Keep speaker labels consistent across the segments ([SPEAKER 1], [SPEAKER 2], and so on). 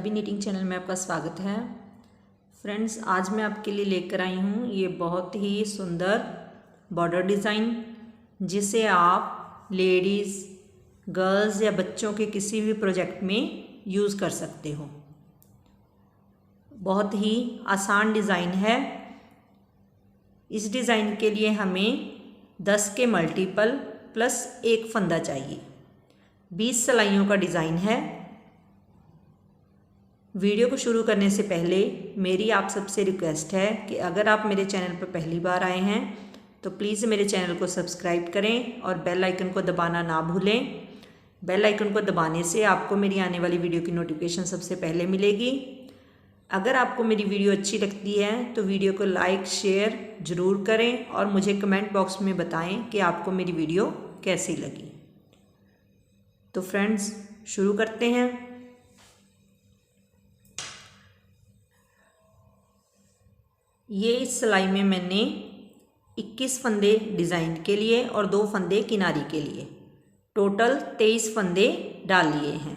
[SPEAKER 1] Punjabi knitting channel में आपका स्वागत है। फ्रेंड्स, आज मैं आपके लिए लेकर आई हूँ ये बहुत ही सुंदर बॉर्डर डिज़ाइन, जिसे आप लेडीज़, गर्ल्स या बच्चों के किसी भी प्रोजेक्ट में यूज़ कर सकते हो। बहुत ही आसान डिज़ाइन है। इस डिज़ाइन के लिए हमें 10 के मल्टीपल प्लस एक फंदा चाहिए। 20 सिलाइयों का डिज़ाइन है। वीडियो को शुरू करने से पहले मेरी आप सबसे रिक्वेस्ट है कि अगर आप मेरे चैनल पर पहली बार आए हैं तो प्लीज़ मेरे चैनल को सब्सक्राइब करें और बेल आइकन को दबाना ना भूलें। बेल आइकन को दबाने से आपको मेरी आने वाली वीडियो की नोटिफिकेशन सबसे पहले मिलेगी। अगर आपको मेरी वीडियो अच्छी लगती है तो वीडियो को लाइक शेयर ज़रूर करें और मुझे कमेंट बॉक्स में बताएं कि आपको मेरी वीडियो कैसी लगी। तो फ्रेंड्स, शुरू करते हैं। ये इस सिलाई में मैंने 21 फंदे डिज़ाइन के लिए और 2 फंदे किनारी के लिए टोटल 23 फंदे डाल लिए हैं।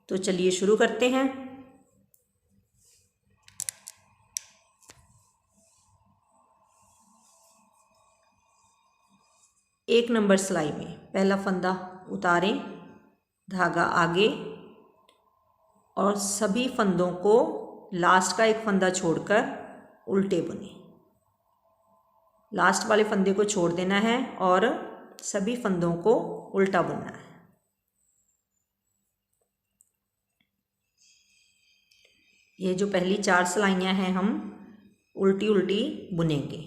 [SPEAKER 1] तो चलिए शुरू करते हैं। एक नंबर सिलाई में पहला फंदा उतारें, धागा आगे और सभी फंदों को लास्ट का एक फंदा छोड़कर उल्टे बुने। लास्ट वाले फंदे को छोड़ देना है और सभी फंदों को उल्टा बुनना है। ये जो पहली 4 सिलाइयाँ हैं हम उल्टी उल्टी बुनेंगे।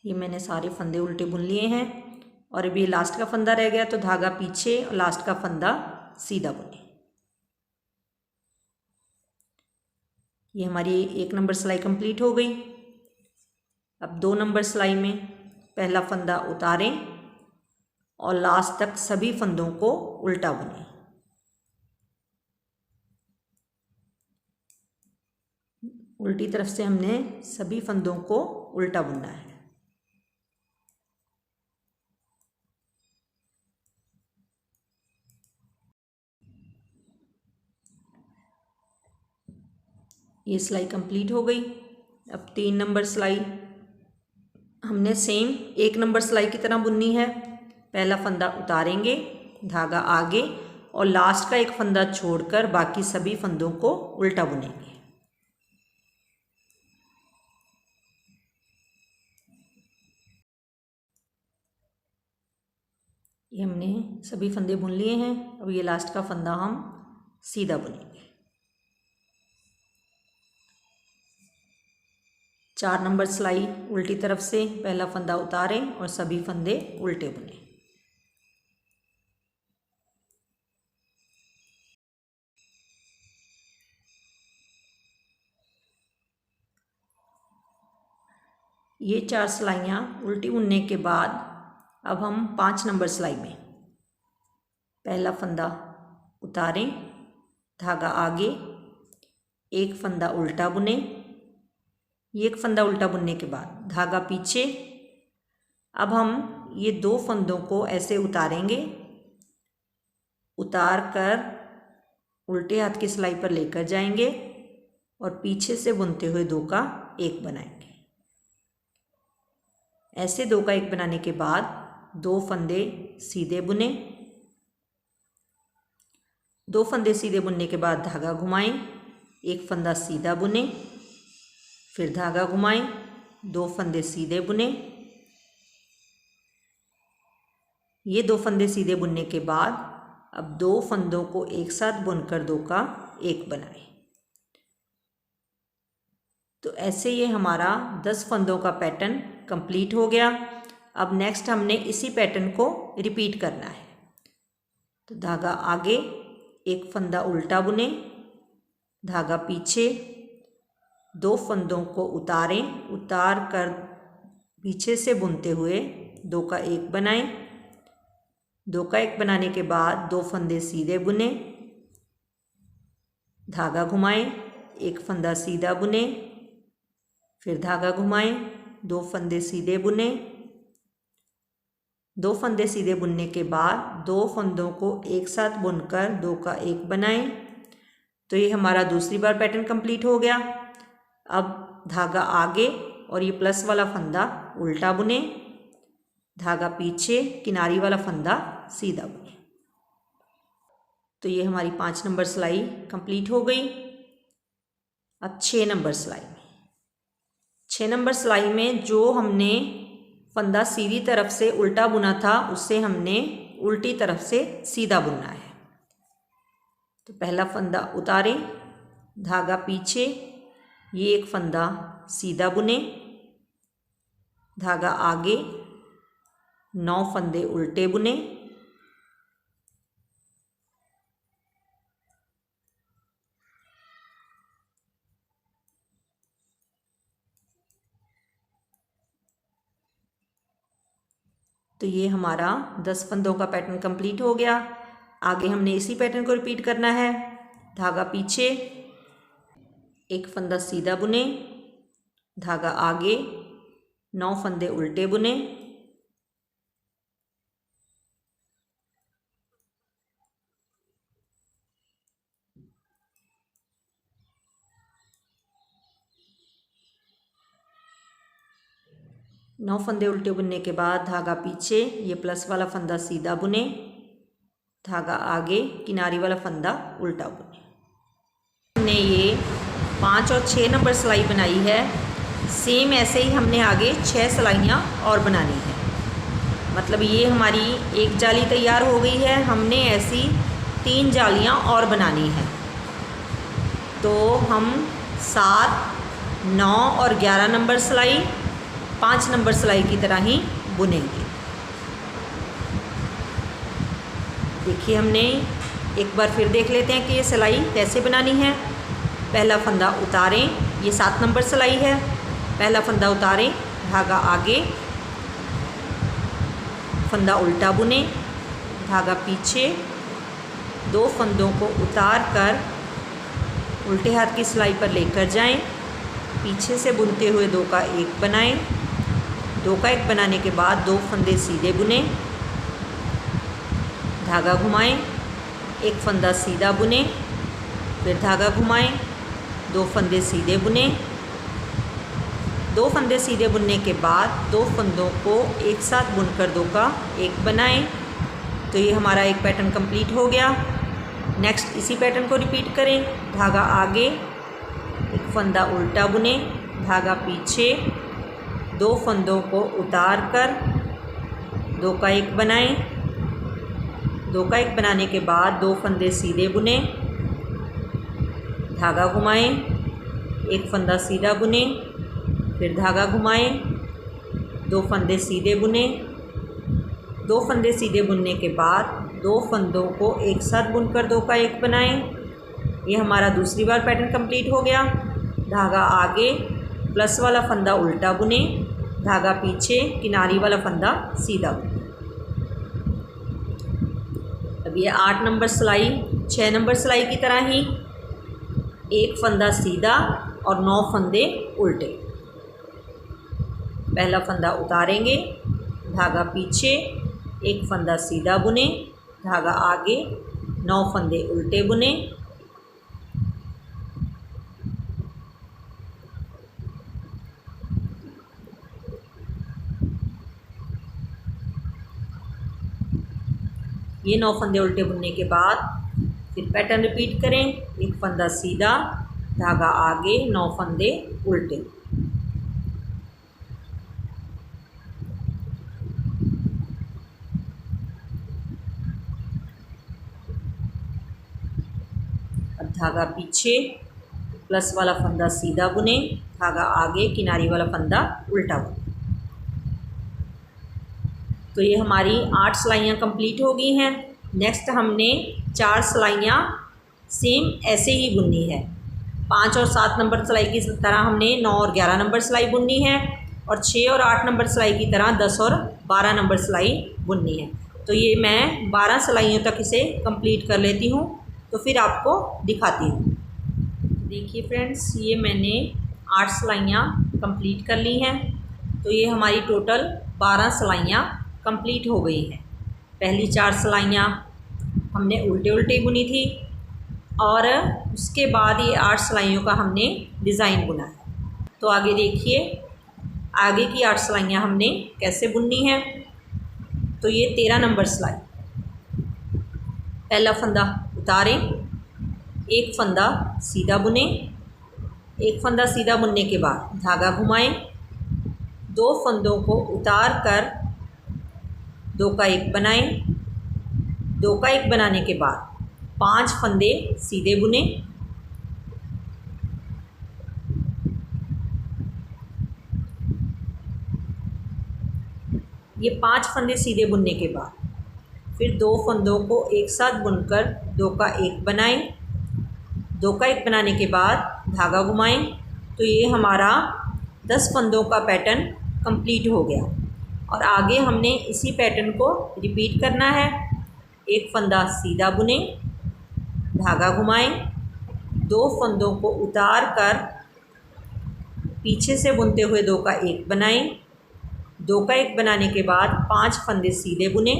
[SPEAKER 1] ये मैंने सारे फंदे उल्टे बुन लिए हैं और अभी लास्ट का फंदा रह गया तो धागा पीछे और लास्ट का फंदा सीधा बुने। ये हमारी 1 नंबर सिलाई कंप्लीट हो गई। अब 2 नंबर सिलाई में पहला फंदा उतारें और लास्ट तक सभी फंदों को उल्टा बुनें। उल्टी तरफ से हमने सभी फंदों को उल्टा बुनना है। ये सिलाई कंप्लीट हो गई। अब 3 नंबर सिलाई हमने सेम 1 नंबर सिलाई की तरह बुननी है। पहला फंदा उतारेंगे, धागा आगे और लास्ट का एक फंदा छोड़कर बाकी सभी फंदों को उल्टा बुनेंगे। ये हमने सभी फंदे बुन लिए हैं। अब ये लास्ट का फंदा हम सीधा बुनेंगे। 4 नंबर सिलाई उल्टी तरफ से पहला फंदा उतारें और सभी फंदे उल्टे बुनें। ये 4 सिलाइयाँ उल्टी बुनने के बाद अब हम 5 नंबर सिलाई में पहला फंदा उतारें, धागा आगे, एक फंदा उल्टा बुने। ये एक फंदा उल्टा बुनने के बाद धागा पीछे। अब हम ये 2 फंदों को ऐसे उतारेंगे, उतार कर उल्टे हाथ की सिलाई पर लेकर जाएंगे और पीछे से बुनते हुए 2 का 1 बनाएंगे। ऐसे 2 का 1 बनाने के बाद 2 फंदे सीधे बुने। 2 फंदे सीधे बुनने के बाद धागा घुमाएं, एक फंदा सीधा बुने, फिर धागा घुमाएं, 2 फंदे सीधे बुने। ये 2 फंदे सीधे बुनने के बाद अब 2 फंदों को एक साथ बुनकर 2 का 1 बनाएं। तो ऐसे ये हमारा 10 फंदों का पैटर्न कंप्लीट हो गया। अब नेक्स्ट हमने इसी पैटर्न को रिपीट करना है। तो धागा आगे, एक फंदा उल्टा बुने, धागा पीछे, 2 फंदों को उतारें, उतार कर पीछे से बुनते हुए 2 का 1 बनाएं। 2 का 1 बनाने के बाद 2 फंदे सीधे बुने, धागा घुमाएं, 1 फंदा सीधा बुने, फिर धागा घुमाएं, 2 फंदे सीधे बुने, 2 फंदे सीधे बुनने के बाद 2 फंदों को एक साथ बुनकर 2 का 1 बनाएं। तो ये हमारा दूसरी बार पैटर्न कंप्लीट हो गया। अब धागा आगे और ये प्लस वाला फंदा उल्टा बुने, धागा पीछे, किनारी वाला फंदा सीधा बुने। तो ये हमारी 5 नंबर सिलाई कंप्लीट हो गई। अब 6 नंबर सिलाई में 6 नंबर सिलाई में जो हमने फंदा सीधी तरफ से उल्टा बुना था उससे हमने उल्टी तरफ से सीधा बुनना है। तो पहला फंदा उतारें, धागा पीछे, ये 1 फंदा सीधा बुने, धागा आगे, 9 फंदे उल्टे बुने, तो ये हमारा 10 फंदों का पैटर्न कंप्लीट हो गया। आगे हमने इसी पैटर्न को रिपीट करना है। धागा पीछे, 1 फंदा सीधा बुने, धागा आगे, 9 फंदे उल्टे बुने, नौ फंदे उल्टे बुनने के बाद धागा पीछे, ये प्लस वाला फंदा सीधा बुने, धागा आगे, किनारी वाला फंदा उल्टा बुने। हमने ये 5 और 6 नंबर सिलाई बनाई है। सेम ऐसे ही हमने आगे 6 सिलाइयाँ और बनानी है। मतलब ये हमारी एक जाली तैयार हो गई है, हमने ऐसी 3 जालियाँ और बनानी है। तो हम 7, 9 और 11 नंबर सिलाई 5 नंबर सिलाई की तरह ही बुनेंगे। देखिए, हमने एक बार फिर देख लेते हैं कि ये सिलाई कैसे बनानी है। पहला फंदा उतारें, ये 7 नंबर सिलाई है। पहला फंदा उतारें, धागा आगे, फंदा उल्टा बुने, धागा पीछे, 2 फंदों को उतार कर उल्टे हाथ की सिलाई पर लेकर जाएं, पीछे से बुनते हुए 2 का 1 बनाएं। 2 का 1 बनाने के बाद 2 फंदे सीधे बुने, धागा घुमाएं, 1 फंदा सीधा बुने, फिर धागा घुमाएं, 2 फंदे सीधे बुने। 2 फंदे सीधे बुनने के बाद 2 फंदों को एक साथ बुनकर 2 का 1 बनाएं। तो ये हमारा एक पैटर्न कंप्लीट हो गया। नेक्स्ट इसी पैटर्न को रिपीट करें। धागा आगे, 1 फंदा उल्टा बुने, धागा पीछे, 2 फंदों को उतार कर 2 का 1 बनाएं। 2 का 1 बनाने के बाद 2 फंदे सीधे बुने, धागा घुमाएं, 1 फंदा सीधा बुने, फिर धागा घुमाएं, 2 फंदे सीधे बुने। 2 फंदे सीधे बुनने के बाद 2 फंदों को एक साथ बुनकर 2 का 1 बनाएं। ये हमारा दूसरी बार पैटर्न कंप्लीट हो गया। धागा आगे, प्लस वाला फंदा उल्टा बुने, धागा पीछे, किनारी वाला फंदा सीधा बुने। अब ये 8 नंबर सिलाई 6 नंबर सिलाई की तरह ही 1 फंदा सीधा और 9 फंदे उल्टे। पहला फंदा उतारेंगे, धागा पीछे, 1 फंदा सीधा बुने, धागा आगे, 9 फंदे उल्टे बुने। ये 9 फंदे उल्टे बुनने के बाद फिर पैटर्न रिपीट करें। 1 फंदा सीधा, धागा आगे, 9 फंदे उल्टे। अब धागा पीछे, प्लस वाला फंदा सीधा बुने, धागा आगे, किनारी वाला फंदा उल्टा बुने। तो ये हमारी 8 सिलाइयाँ कंप्लीट हो गई हैं। नेक्स्ट हमने 4 सिलाइयाँ सेम ऐसे ही बुननी है। 5 और 7 नंबर सिलाई की तरह हमने 9 और 11 नंबर सिलाई बुननी है और 6 और 8 नंबर सिलाई की तरह 10 और 12 नंबर सिलाई बुननी है। तो ये मैं 12 सिलाइयों तक इसे कंप्लीट कर लेती हूँ, तो फिर आपको दिखाती हूँ। देखिए फ्रेंड्स, ये मैंने 8 सिलाइयाँ कंप्लीट कर ली हैं। तो ये हमारी टोटल 12 सिलाइयाँ कंप्लीट हो गई हैं। पहली 4 सिलाइयाँ हमने उल्टे उल्टे बुनी थी और उसके बाद ये 8 सिलाइयों का हमने डिज़ाइन बुना है। तो आगे देखिए, आगे की 8 सिलाइयाँ हमने कैसे बुननी है। तो ये 13 नंबर सिलाई, पहला फंदा उतारें, एक फंदा सीधा बुने, एक फंदा सीधा बुनने के बाद धागा घुमाएं, 2 फंदों को उतार कर 2 का 1 बनाएं, 2 का 1 बनाने के बाद 5 फंदे सीधे बुने, ये 5 फंदे सीधे बुनने के बाद फिर 2 फंदों को एक साथ बुनकर 2 का 1 बनाएं, 2 का 1 बनाने के बाद धागा घुमाएं। तो ये हमारा 10 फंदों का पैटर्न कंप्लीट हो गया और आगे हमने इसी पैटर्न को रिपीट करना है। एक फंदा सीधा बुने, धागा घुमाएं, 2 फंदों को उतार कर पीछे से बुनते हुए 2 का 1 बनाएं, 2 का 1 बनाने के बाद 5 फंदे सीधे बुने,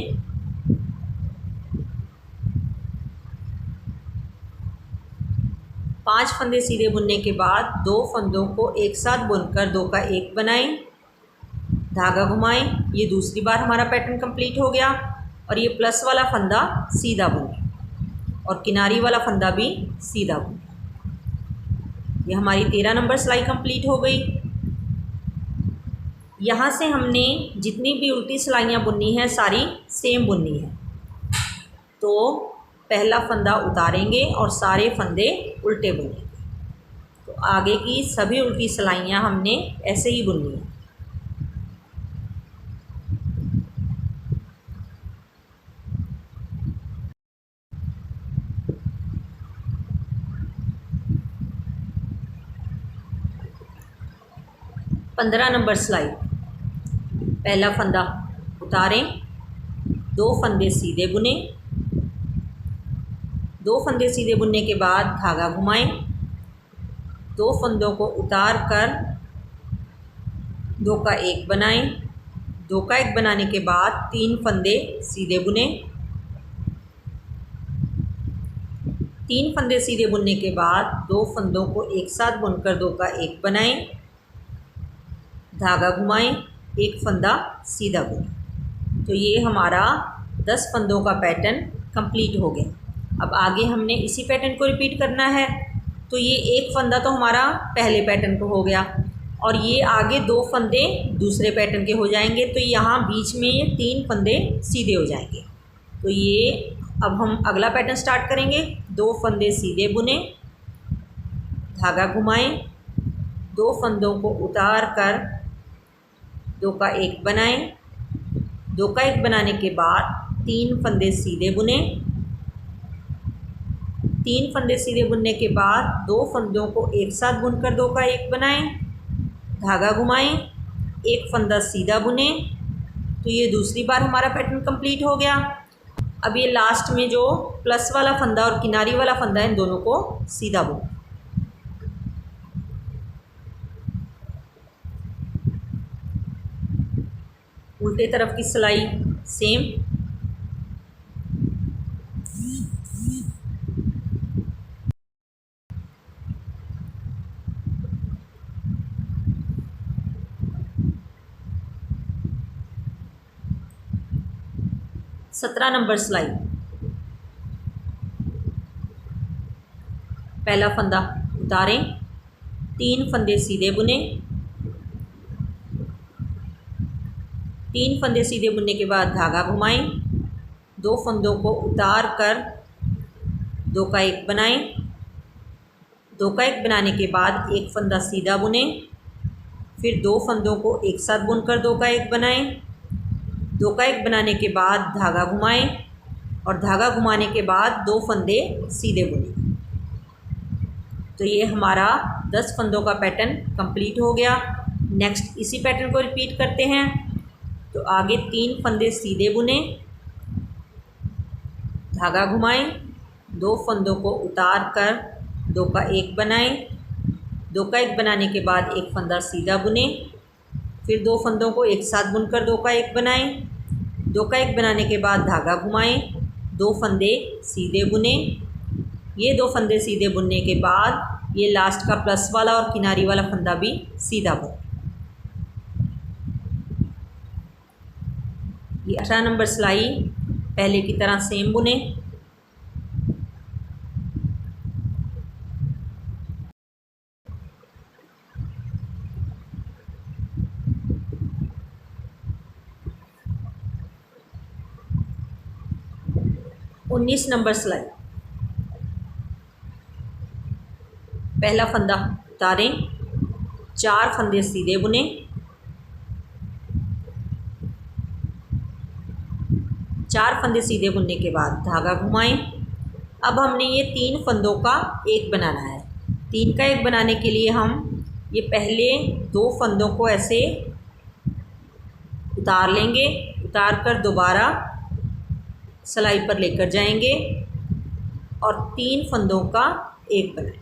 [SPEAKER 1] 5 फंदे सीधे बुनने के बाद 2 फंदों को एक साथ बुनकर 2 का 1 बनाएं, धागा घुमाएं। ये दूसरी बार हमारा पैटर्न कंप्लीट हो गया और ये प्लस वाला फंदा सीधा बुने और किनारी वाला फंदा भी सीधा बुने। ये हमारी 13 नंबर सिलाई कंप्लीट हो गई। यहाँ से हमने जितनी भी उल्टी सिलाइयाँ बुननी है सारी सेम बुननी है। तो पहला फंदा उतारेंगे और सारे फंदे उल्टे बुनेंगे। तो आगे की सभी उल्टी सिलाइयाँ हमने ऐसे ही बुननी है। पंद्रह नंबर सिलाई, पहला फंदा उतारें, 2 फंदे सीधे बुने, 2 फंदे सीधे बुनने के बाद धागा घुमाएं, 2 फंदों को उतार कर 2 का 1 बनाएं, 2 का 1 बनाने के बाद 3 फंदे सीधे बुने, 3 फंदे सीधे बुनने के बाद 2 फंदों को एक साथ बुनकर 2 का 1 बनाएं, धागा घुमाएं, 1 फंदा सीधा बुने। तो ये हमारा 10 फंदों का पैटर्न कंप्लीट हो गया। अब आगे हमने इसी पैटर्न को रिपीट करना है। तो ये 1 फंदा तो हमारा पहले पैटर्न को हो गया और ये आगे 2 फंदे दूसरे पैटर्न के हो जाएंगे। तो यहाँ बीच में ये 3 फंदे सीधे हो जाएंगे। तो ये अब हम अगला पैटर्न स्टार्ट करेंगे। 2 फंदे सीधे बुने, धागा घुमाएं, 2 फंदों को उतार कर 2 का 1 बनाएं, 2 का 1 बनाने के बाद 3 फंदे सीधे बुने, 3 फंदे सीधे बुनने के बाद 2 फंदों को एक साथ बुनकर 2 का 1 बनाएं, धागा घुमाएं, 1 फंदा सीधा बुने। तो ये दूसरी बार हमारा पैटर्न कंप्लीट हो गया। अब ये लास्ट में जो प्लस वाला फंदा और किनारी वाला फंदा है, इन दोनों को सीधा बुने। उल्टे तरफ की सिलाई सेम। सत्रह नंबर सिलाई, पहला फंदा उतारें, 3 फंदे सीधे बुने, 3 फंदे सीधे बुनने के बाद धागा घुमाएं, 2 फंदों को उतार कर 2 का 1 बनाएं, 2 का 1 बनाने के बाद 1 फंदा सीधा बुने, फिर 2 फंदों को एक साथ बुनकर 2 का 1 बनाएं, 2 का 1 बनाने के बाद धागा घुमाएं और धागा घुमाने के बाद 2 फंदे सीधे बुने। तो ये हमारा 10 फंदों का पैटर्न कंप्लीट हो गया। नेक्स्ट इसी पैटर्न को रिपीट करते हैं। तो आगे 3 फंदे सीधे बुने, धागा घुमाएं, 2 फंदों को उतार कर 2 का 1 बनाएं, 2 का 1 बनाने के बाद एक फंदा सीधा बुने, फिर 2 फंदों को एक साथ बुनकर 2 का 1 बनाएं, 2 का 1 बनाने के बाद धागा घुमाएं, 2 फंदे सीधे बुने। ये 2 फंदे सीधे बुनने के बाद ये लास्ट का प्लस वाला और किनारी वाला फंदा भी सीधा बुने। ये 18 नंबर सिलाई पहले की तरह सेम बुने। उन्नीस नंबर सिलाई पहला फंदा उतारें, 4 फंदे सीधे बुने, 4 फंदे सीधे बुनने के बाद धागा घुमाएं। अब हमने ये 3 फंदों का 1 बनाना है। 3 का 1 बनाने के लिए हम ये पहले 2 फंदों को ऐसे उतार लेंगे, उतार कर दोबारा सिलाई पर लेकर जाएंगे और 3 फंदों का 1 बनाएंगे।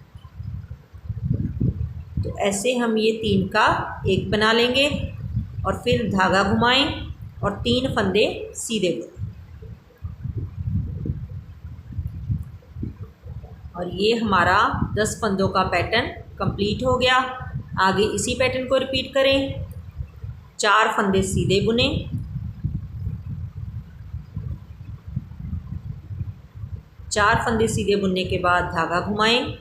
[SPEAKER 1] तो ऐसे हम ये 3 का 1 बना लेंगे और फिर धागा घुमाएं और 3 फंदे सीधे बुनें। और ये हमारा 10 फंदों का पैटर्न कंप्लीट हो गया। आगे इसी पैटर्न को रिपीट करें। 4 फंदे सीधे बुने, 4 फंदे सीधे बुनने के बाद धागा घुमाएं।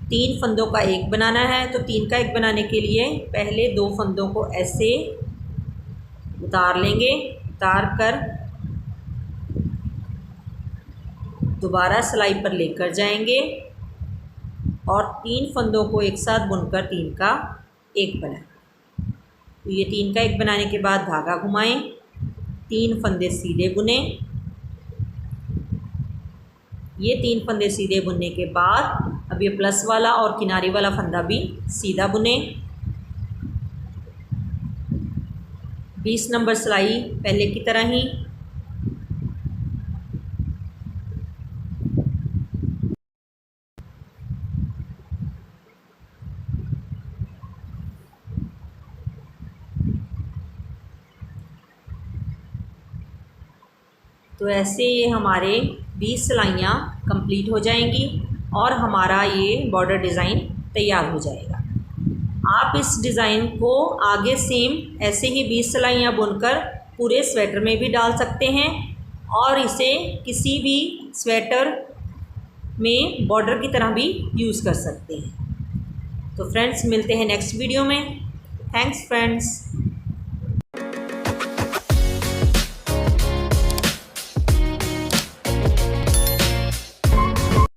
[SPEAKER 1] 3 फंदों का 1 बनाना है, तो 3 का 1 बनाने के लिए पहले 2 फंदों को ऐसे उतार लेंगे, उतार कर दोबारा सिलाई पर लेकर जाएंगे और 3 फंदों को एक साथ बुनकर 3 का 1 बनाएं। तो ये 3 का 1 बनाने के बाद धागा घुमाएं, 3 फंदे सीधे बुने। ये 3 फंदे सीधे बुनने के बाद अब ये प्लस वाला और किनारी वाला फंदा भी सीधा बुने। 20 नंबर सिलाई पहले की तरह ही। तो ऐसे ये हमारे 20 सिलाइयाँ कंप्लीट हो जाएंगी और हमारा ये बॉर्डर डिज़ाइन तैयार हो जाएगा। आप इस डिज़ाइन को आगे सेम ऐसे ही 20 सिलाइयाँ बुनकर पूरे स्वेटर में भी डाल सकते हैं और इसे किसी भी स्वेटर में बॉर्डर की तरह भी यूज़ कर सकते हैं। तो फ्रेंड्स, मिलते हैं नेक्स्ट वीडियो में। Thanks friends.